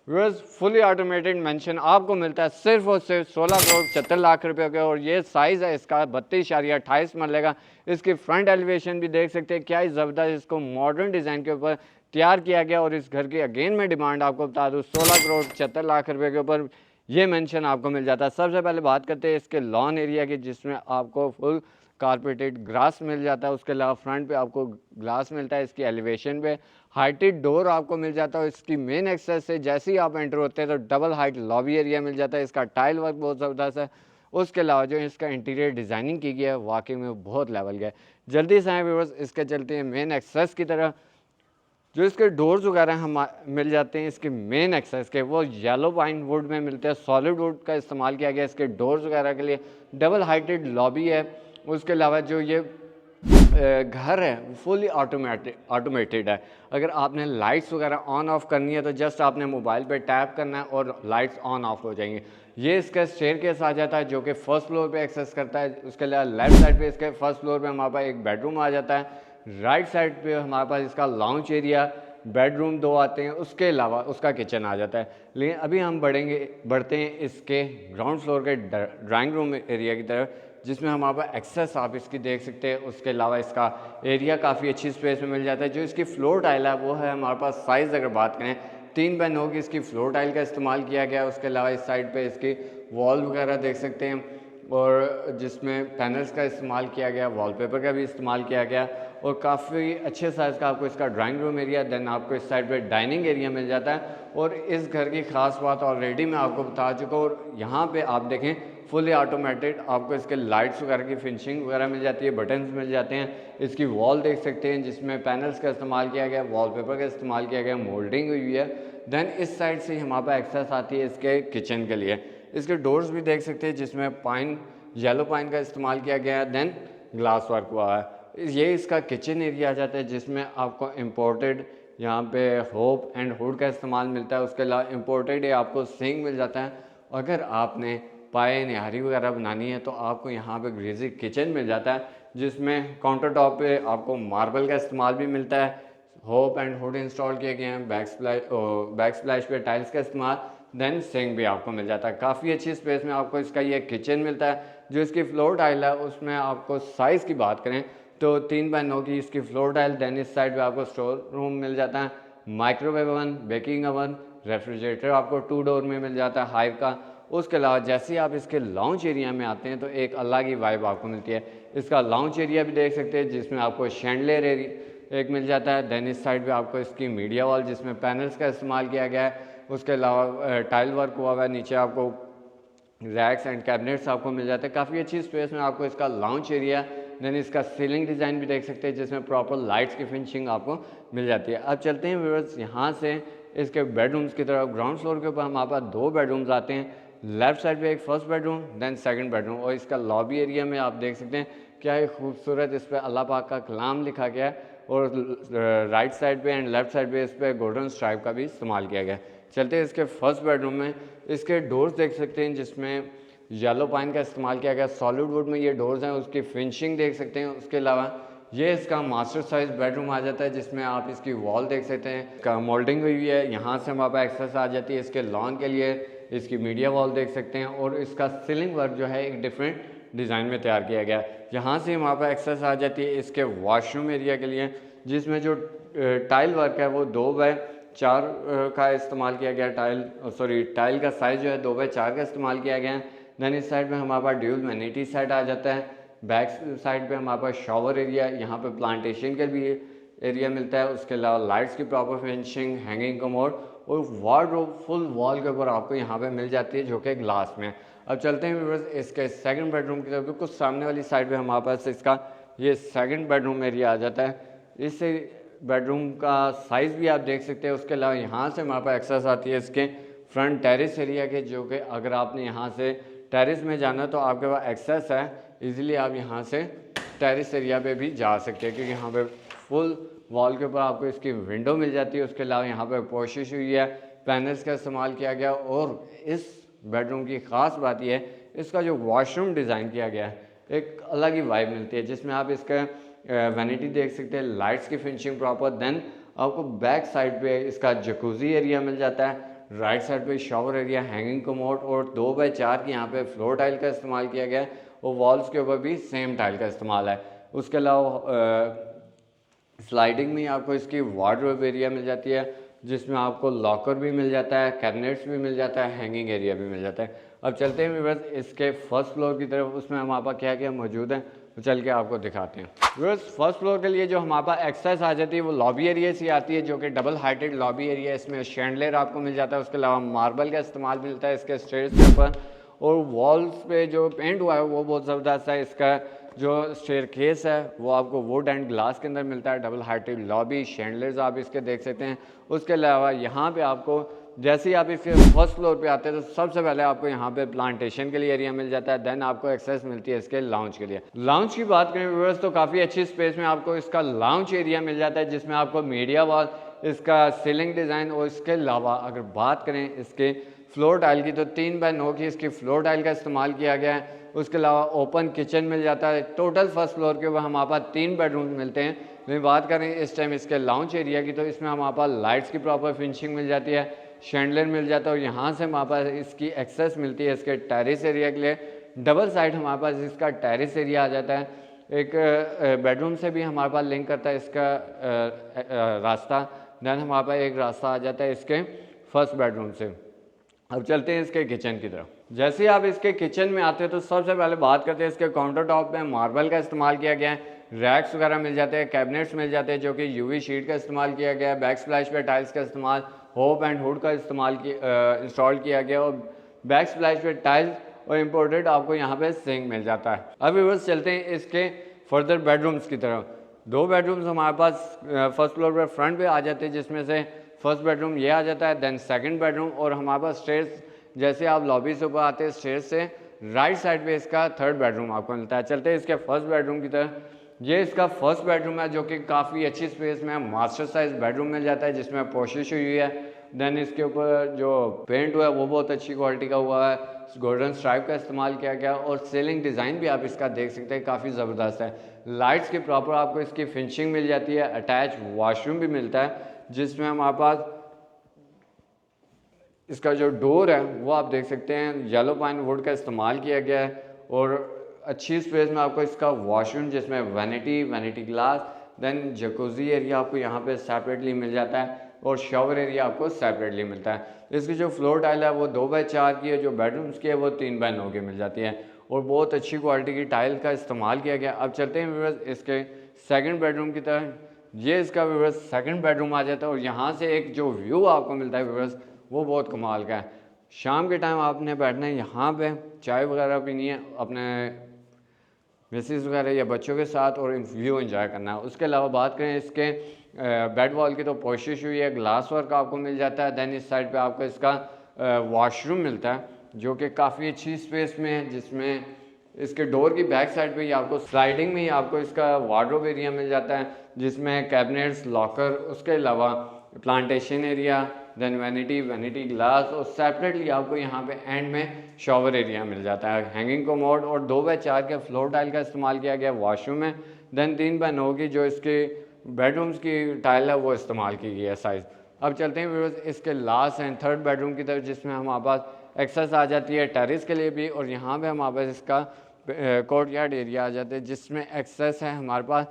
Viewers fully automated mention आपको मिलता है सिर्फ और सिर्फ 16 करोड़ 75 लाख रुपए के, और ये साइज़ है इसका 32.28 मरले का। इसकी फ्रंट एलिवेशन भी देख सकते हैं, क्या ही ज़बरदस्त इसको मॉडर्न डिज़ाइन के ऊपर तैयार किया गया। और इस घर की अगेन मैं डिमांड आपको बता दूँ 16 करोड़ 76 लाख रुपए के ऊपर ये मेंशन आपको मिल जाता है। सबसे पहले बात करते हैं इसके लॉन एरिया की, जिसमें आपको फुल कारपेटेड ग्रास मिल जाता है। उसके अलावा फ्रंट पे आपको ग्लास मिलता है। इसकी एलिवेशन पे हाइटेड डोर आपको मिल जाता है। इसकी मेन एक्सेस से जैसे ही आप एंटर होते हैं तो डबल हाइट लॉबी एरिया मिल जाता है। इसका टाइल वर्क बहुत ज़बरदस्त है। उसके अलावा जो इसका इंटीरियर डिज़ाइनिंग की गई है वाकई में बहुत लेवल का है। जल्दी से आए व्यूअर्स, इसके चलते हैं मेन एक्सेस की तरह। जो इसके डोर्स वगैरह हम मिल जाते हैं इसके मेन एक्सेस के, वो येलो पाइन वुड में मिलते हैं। सॉलिड वुड का इस्तेमाल किया गया इसके डोर्स वगैरह के लिए। डबल हाइटेड लॉबी है। उसके अलावा जो ये घर है फुली ऑटोमेटेड है। अगर आपने लाइट्स वगैरह ऑन ऑफ करनी है तो जस्ट आपने मोबाइल पे टैप करना है और लाइट्स ऑन ऑफ हो जाएंगी। ये इसका स्टेयरकेस आ जाता है जो कि फर्स्ट फ्लोर पे एक्सेस करता है। उसके अलावा लेफ्ट साइड पे इसके फर्स्ट फ्लोर पे हमारे पास एक बेडरूम आ जाता है। राइट साइड पे हमारे पास इसका लाउंज एरिया, बेडरूम 2 आते हैं। उसके अलावा उसका किचन आ जाता है। लेकिन अभी हम बढ़ते हैं इसके ग्राउंड फ्लोर के ड्राइंग रूम एरिया की तरफ, जिसमें हमारे पास एक्सेस आप इसकी देख सकते हैं। उसके अलावा इसका एरिया काफ़ी अच्छी स्पेस में मिल जाता है। जो इसकी फ्लोर टाइल है वो है हमारे पास, साइज़ अगर बात करें 3x9 की इसकी फ्लोर टाइल का इस्तेमाल किया गया है। उसके अलावा इस साइड पे इसकी वॉल वगैरह देख सकते हैं, और जिसमें पैनल्स का इस्तेमाल किया गया, वॉलपेपर का भी इस्तेमाल किया गया, और काफ़ी अच्छे साइज़ का आपको इसका ड्राइंग रूम एरिया, देन आपको इस साइड पे डाइनिंग एरिया मिल जाता है। और इस घर की ख़ास बात ऑलरेडी मैं आपको बता चुका हूँ। और यहाँ पे आप देखें फुली ऑटोमेटेड आपको इसके लाइट्स वगैरह की फिनिशिंग वगैरह मिल जाती है, बटन्स मिल जाते हैं। इसकी वॉल देख सकते हैं जिसमें पैनल्स का इस्तेमाल किया गया, वॉलपेपर का इस्तेमाल किया गया, मोल्डिंग हुई है। देन इस साइड से हमारे पास एक्सेस आती है इसके किचन के लिए। इसके डोर्स भी देख सकते हैं जिसमें येलो पाइन का इस्तेमाल किया गया है, देन ग्लास वर्क हुआ है। ये इसका किचन एरिया आ जाता है जिसमें आपको इम्पोर्टेड यहाँ पे होप एंड हुड का इस्तेमाल मिलता है। उसके अलावा इम्पोर्टेड आपको सिंक मिल जाता है। अगर आपने पाए निहारी वगैरह बनानी है तो आपको यहाँ पे ग्रेजी किचन मिल जाता है, जिसमें काउंटर टॉप पे आपको मार्बल का इस्तेमाल भी मिलता है। होप एंड हुड इंस्टॉल किए गए हैं। बैक स्प्लैश पे टाइल्स का इस्तेमाल, देन सिंक भी आपको मिल जाता है। काफ़ी अच्छी स्पेस में आपको इसका ये किचन मिलता है। जो इसकी फ्लोर टाइल है उसमें आपको साइज़ की बात करें तो 3x9 की इसकी फ्लोर टाइल। देन इस साइड पे आपको स्टोर रूम मिल जाता है, microwave oven, baking oven, refrigerator आपको 2 डोर में मिल जाता है हाइव का। उसके अलावा जैसे ही आप इसके लाउंज एरिया में आते हैं तो एक अलग ही वाइब आपको मिलती है। इसका लाउंज एरिया भी देख सकते हैं जिसमें आपको शैंडलियर एरिया एक मिल जाता है। देन इस साइड पे आपको इसकी मीडिया वॉल जिसमें पैनल्स का इस्तेमाल किया गया है। उसके अलावा टाइल वर्क हुआ हुआ है। नीचे आपको रैक्स एंड कैबिनेट्स आपको मिल जाते हैं। काफ़ी अच्छी स्पेस में आपको इसका लाउंज एरिया, देन इसका सीलिंग डिज़ाइन भी देख सकते हैं जिसमें प्रॉपर लाइट्स की फिनिशिंग आपको मिल जाती है। अब चलते हैं व्यूअर्स यहाँ से इसके बेडरूम्स की तरफ। ग्राउंड फ्लोर के ऊपर हमारे पास 2 बेडरूम्स आते हैं। लेफ्ट साइड पे एक first bedroom, then second bedroom, और इसका लॉबी एरिया में आप देख सकते हैं क्या ही खूबसूरत इस पर अल्लाह पाक का कलाम लिखा गया है। और राइट साइड पे एंड लेफ्ट साइड पे इस पर गोल्डन स्ट्राइप का भी इस्तेमाल किया गया है। चलते हैं इसके फर्स्ट बेडरूम में। इसके डोर्स देख सकते हैं जिसमें येलो पाइन का इस्तेमाल किया गया, सॉलिड वुड में ये डोर्स हैं, उसकी फिनिशिंग देख सकते हैं। उसके अलावा ये इसका मास्टर साइज बेडरूम आ जाता है जिसमें आप इसकी वॉल देख सकते हैं, इसका मोल्डिंग हुई है। यहाँ से हमारे पास एक्सेस आ जाती है इसके लॉन के लिए। इसकी मीडिया वॉल देख सकते हैं, और इसका सीलिंग वर्क जो है एक डिफरेंट डिज़ाइन में तैयार किया गया है। यहाँ से हमारे पास एक्सेस आ जाती है इसके वॉशरूम एरिया के लिए, जिसमें जो टाइल वर्क है वो 2x4 का इस्तेमाल किया गया। टाइल का साइज़ जो है 2x4 का इस्तेमाल किया गया है। देन इस साइड में हमारे पास ड्यूल वैनिटी सेट आ जाता है। बैक साइड पे हमारे पास शॉवर एरिया, यहाँ पे प्लांटेशन का भी एरिया मिलता है। उसके अलावा लाइट्स की प्रॉपर फिनिशिंग, हैंगिंग कमोड, और वार्डरोब फुल वॉल के ऊपर आपको यहाँ पे मिल जाती है जो कि ग्लास में। अब चलते हैं व्यूअर्स इसके सेकंड बेडरूम की तरफ। कुछ सामने वाली साइड पे हमारे पास इसका ये सेकंड बेडरूम एरिया आ जाता है। इस बेडरूम का साइज़ भी आप देख सकते हैं। उसके अलावा यहाँ से हमारे पास एक्सेस आती है इसके फ्रंट टेरिस एरिया के, जो कि अगर आपने यहाँ से टेरिस में जाना तो आपके पास एक्सेस है, इजीली आप यहाँ से टेरिस एरिया पे भी जा सकते हैं, क्योंकि यहाँ पे फुल वॉल के ऊपर आपको इसकी विंडो मिल जाती है। उसके अलावा यहाँ पे कोशिश हुई है, पैनल्स का इस्तेमाल किया गया। और इस बेडरूम की ख़ास बात यह है इसका जो वॉशरूम डिज़ाइन किया गया है एक अलग ही वाइब मिलती है, जिसमें आप इसका वैनिटी देख सकते हैं, लाइट्स की फिनिशिंग प्रॉपर। देन आपको बैक साइड पे इसका जकूज़ी एरिया मिल जाता है। राइट साइड पे शावर एरिया, हैंगिंग कमोड और 2x4 की यहाँ पे फ्लोर टाइल का इस्तेमाल किया गया है और वॉल्स के ऊपर भी सेम टाइल का इस्तेमाल है। उसके अलावा स्लाइडिंग में आपको इसकी वार्डरोब एरिया मिल जाती है जिसमें आपको लॉकर भी मिल जाता है, कैबिनेट्स भी मिल जाता है, हैंगिंग एरिया भी मिल जाता है। अब चलते हैं व्यूअर्स इसके फर्स्ट फ्लोर की तरफ, उसमें हमारे पास क्या क्या मौजूद है तो चल के आपको दिखाते हैं। व्यूअर्स फर्स्ट फ्लोर के लिए जो हमारे पास एक्सेस आ जाती है वो लॉबी एरिया से आती है, जो कि डबल हाइटेड लॉबी एरिया है। इसमें शैंडलियर आपको मिल जाता है, उसके अलावा मार्बल का इस्तेमाल मिलता है इसके स्टेयर्स के ऊपर और वॉल्स पे जो पेंट हुआ है वो बहुत ज़बरदस्त है। इसका जो स्टेयरकेस है वो आपको वुड एंड ग्लास के अंदर मिलता है। डबल हाइटेड लॉबी, शैंडलियर्स आप इसके देख सकते हैं। उसके अलावा यहाँ पे आपको जैसे ही आप इसके फर्स्ट फ्लोर पे आते हैं तो सबसे पहले आपको यहाँ पे प्लांटेशन के लिए एरिया मिल जाता है, देन आपको एक्सेस मिलती है इसके लाउंज के लिए। लाउंज की बात करें व्यूअर्स तो काफ़ी अच्छी स्पेस में आपको इसका लाउंज एरिया मिल जाता है जिसमें आपको मीडिया वॉल, इसका सीलिंग डिज़ाइन और इसके अलावा अगर बात करें इसके फ्लोर टाइल की तो 3x9 की इसकी फ्लोर टाइल का इस्तेमाल किया गया है। उसके अलावा ओपन किचन मिल जाता है। टोटल फर्स्ट फ्लोर के ऊपर हमारे पास 3 बेडरूम मिलते हैं। मैं बात करें इस टाइम इसके लाउंज एरिया की तो इसमें हमारे पास लाइट्स की प्रॉपर फिनिशिंग मिल जाती है, शैंडलियर मिल जाता है और यहाँ से हमारे पास इसकी एक्सेस मिलती है इसके टेरेस एरिया के लिए। डबल साइड हमारे पास इसका टेरेस एरिया आ जाता है। एक बेडरूम से भी हमारे पास लिंक करता है इसका रास्ता, देन हमारे पास एक रास्ता आ जाता है इसके फर्स्ट बेडरूम से। अब चलते हैं इसके किचन की तरफ। जैसे ही आप इसके किचन में आते हैं तो सबसे पहले बात करते हैं इसके काउंटर टॉप में मार्बल का इस्तेमाल किया गया है, रैक्स वगैरह मिल जाते हैं, कैबिनेट्स मिल जाते हैं जो कि यूवी शीट का इस्तेमाल किया गया है, बैक स्प्लैश पे टाइल्स का इस्तेमाल, होप एंड हुड का इस्तेमाल इंस्टॉल किया गया और बैक स्प्लैश पे टाइल्स और इम्पोर्टेड आपको यहाँ पे सिंक मिल जाता है। अब व्यूअर्स चलते हैं इसके फर्दर बेडरूम्स की तरफ। 2 बेडरूम्स हमारे पास फर्स्ट फ्लोर पर फ्रंट पे आ जाते हैं जिसमें से फर्स्ट बेडरूम ये आ जाता है, देन सेकंड बेडरूम और हमारे पास स्टेयर्स जैसे आप लॉबी से ऊपर आते हैं स्टेयर्स से राइट साइड पे इसका थर्ड बेडरूम आपको मिलता है। चलते हैं इसके फर्स्ट बेडरूम की तरफ। ये इसका फर्स्ट बेडरूम है जो कि काफ़ी अच्छी स्पेस में मास्टर साइज बेडरूम मिल जाता है जिसमें पोशिश हुई है। देन इसके ऊपर जो पेंट हुआ है वो बहुत अच्छी क्वालिटी का हुआ है, गोल्डन स्ट्राइप का इस्तेमाल किया गया और सीलिंग डिज़ाइन भी आप इसका देख सकते हैं काफ़ी ज़बरदस्त है। लाइट्स की प्रॉपर आपको इसकी फिनिशिंग मिल जाती है। अटैच वॉशरूम भी मिलता है जिसमें हमारे पास इसका जो डोर है वो आप देख सकते हैं येलो पाइन वुड का इस्तेमाल किया गया है और अच्छी स्पेस में आपको इसका वॉशरूम जिसमें vanity glass, then jacuzzi area आपको यहाँ पे सेपरेटली मिल जाता है और शावर एरिया आपको सेपरेटली मिलता है। इसकी जो फ्लोर टाइल है वो 2x4 की है, जो बेडरूम्स की है वो 3x9 की मिल जाती है और बहुत अच्छी क्वालिटी की टाइल का इस्तेमाल किया गया। अब चलते हैं व्यूअर्स इसके सेकंड बेडरूम की तरफ। ये इसका व्यूअर्स सेकंड बेडरूम आ जाता है और यहाँ से एक जो व्यू आपको मिलता है व्यूअर्स वो बहुत कमाल का है। शाम के टाइम आपने बैठना है यहाँ पे, चाय वगैरह पीनी है अपने मिसेस वगैरह या बच्चों के साथ और व्यू एंजॉय करना है। उसके अलावा बात करें इसके बेड वॉल की तो कोशिश हुई है, ग्लास वर्क आपको मिल जाता है। देन इस साइड पे आपको इसका वॉशरूम मिलता है जो कि काफ़ी अच्छी स्पेस में है, जिसमें इसके डोर की बैक साइड पे ही आपको स्लाइडिंग में ही आपको इसका वार्डरोब एरिया मिल जाता है जिसमें कैबिनेट्स, लॉकर, उसके अलावा plantation area, then vanity glass और सेपरेटली आपको यहाँ पे एंड में शॉवर एरिया मिल जाता है। हैंगिंग कमोड और 2x4 के फ्लोर टाइल का इस्तेमाल किया गया वॉशरूम में। देन 3x9 की जो इसके बेडरूम्स की टाइल है वो इस्तेमाल की गई है साइज़। अब चलते हैं व्यूअर्स इसके लास्ट एंड थर्ड बेडरूम की तरफ जिसमें हमारे पास एक्सेस आ जाती है टेरेस के लिए भी और यहाँ पे हमारे पास इसका कोर्टयार्ड एरिया आ जाता है जिसमें एक्सेस है हमारे पास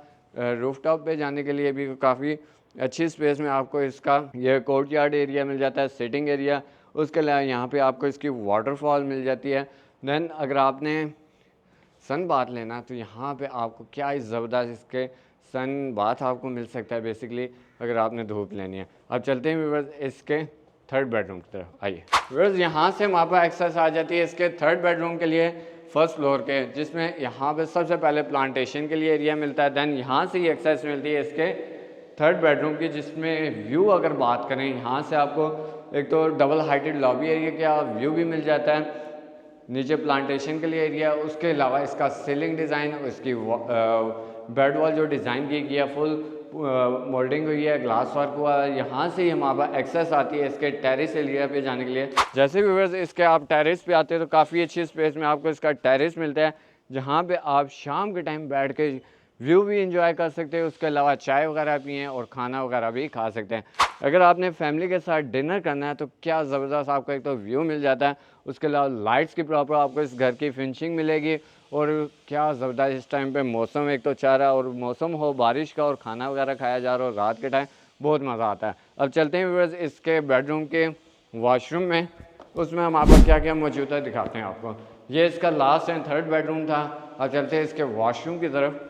रूफटॉप पे जाने के लिए भी काफ़ी अच्छी स्पेस में आपको इसका ये कोर्टयार्ड एरिया मिल जाता है, सिटिंग एरिया। उसके अलावा यहाँ पे आपको इसकी वाटरफॉल मिल जाती है। देन अगर आपने सन बाथ लेना तो यहाँ पे आपको क्या ही ज़बरदस्त इसके सन बाथ आपको मिल सकता है बेसिकली अगर आपने धूप लेनी है। अब चलते हैं व्यूअर्स इसके थर्ड बेडरूम की तरफ। आइए व्यूअर्स यहाँ से वहाँ पर एक्सेस आ जाती है इसके थर्ड बेडरूम के लिए फर्स्ट फ्लोर के, जिसमें यहाँ पे सबसे पहले प्लांटेशन के लिए एरिया मिलता है। देन यहाँ से ही एक्सेस मिलती है इसके थर्ड बेडरूम की, जिसमें व्यू अगर बात करें यहाँ से आपको एक तो डबल हाइटेड लॉबी एरिया का व्यू भी मिल जाता है, नीचे प्लांटेशन के लिए एरिया, उसके अलावा इसका सीलिंग डिज़ाइन, इसकी बेड वॉल जो डिज़ाइन की गई है फुल मोल्डिंग हुई है, ग्लास वर्क हुआ है। यहाँ से ही हमारा एक्सेस आती है इसके टेरेस एरिया पे जाने के लिए। जैसे व्यूअर्स इसके आप टेरेस पे आते हैं तो काफ़ी अच्छी स्पेस में आपको इसका टेरेस मिलता है जहाँ पे आप शाम के टाइम बैठ के व्यू भी इंजॉय कर सकते हैं, उसके अलावा चाय वगैरह पिएँ और खाना वगैरह भी खा सकते हैं। अगर आपने फैमिली के साथ डिनर करना है तो क्या ज़बरदस्त आपको एक तो व्यू मिल जाता है, उसके अलावा लाइट्स की प्रॉपर आपको इस घर की फिनिशिंग मिलेगी और क्या ज़बरदस्त इस टाइम पे मौसम एक तो चाह रहा है और मौसम हो बारिश का और खाना वगैरह खाया जा रहा हो रात के टाइम, बहुत मज़ा आता है। अब चलते हैं व्यूअर्स इसके बेडरूम के वॉशरूम में, उसमें हम आपको क्या क्या मौजूद है दिखाते हैं आपको। ये इसका लास्ट एंड थर्ड बेडरूम था। अब चलते हैं इसके वॉशरूम की तरफ।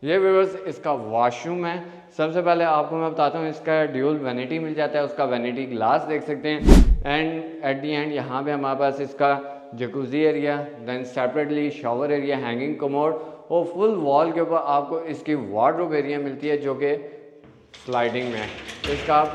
ये व्यूअर्स इसका वॉशरूम है। सबसे पहले आपको मैं बताता हूँ इसका ड्यूल वैनिटी मिल जाता है, उसका वैनिटी ग्लास देख सकते हैं एंड एट दी एंड यहाँ पे हमारे पास इसका jacuzzi area, then separately shower area, hanging commode और फुल वॉल के ऊपर आपको इसकी वार्डरोब एरिया मिलती है जो कि स्लाइडिंग में है। इसका आप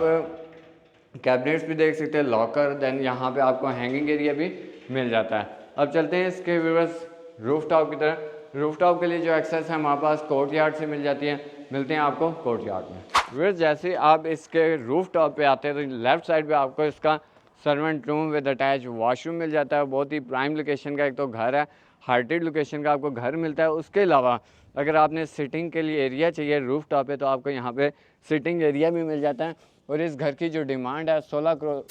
कैबिनेट्स भी देख सकते हैं, लॉकर, देन यहाँ पे आपको हैंगिंग एरिया भी मिल जाता है। अब चलते हैं इसके व्यूअर्स रूफ टॉप की तरफ। रूफ टॉप के लिए जो एक्सेस है हमारे पास कोर्ट यार्ड से मिल जाती है। मिलते हैं आपको कोर्ट यार्ड में। व्यूअर्स जैसे आप इसके रूफ टॉप पे आते हैं तो लेफ्ट साइड पे आपको इसका servant room with attach washroom मिल जाता है। बहुत ही प्राइम लोकेशन का एक तो घर है, हार्टेड लोकेशन का आपको घर मिलता है। उसके अलावा अगर आपने सिटिंग के लिए एरिया चाहिए रूफ टॉप पे तो आपको यहाँ पे सिटिंग एरिया भी मिल जाता है। और इस घर की जो डिमांड है 16 करोड़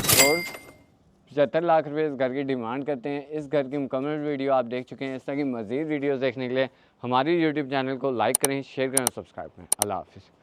75 लाख रुपए इस घर की डिमांड करते हैं। इस घर की मुकम्मल वीडियो आप देख चुके हैं। इस तरह की मज़ीद वीडियोज़ देखने के लिए हमारी यूट्यूब चैनल को लाइक करें, शेयर करें और सब्सक्राइब करें। अल्लाह हाफिज़।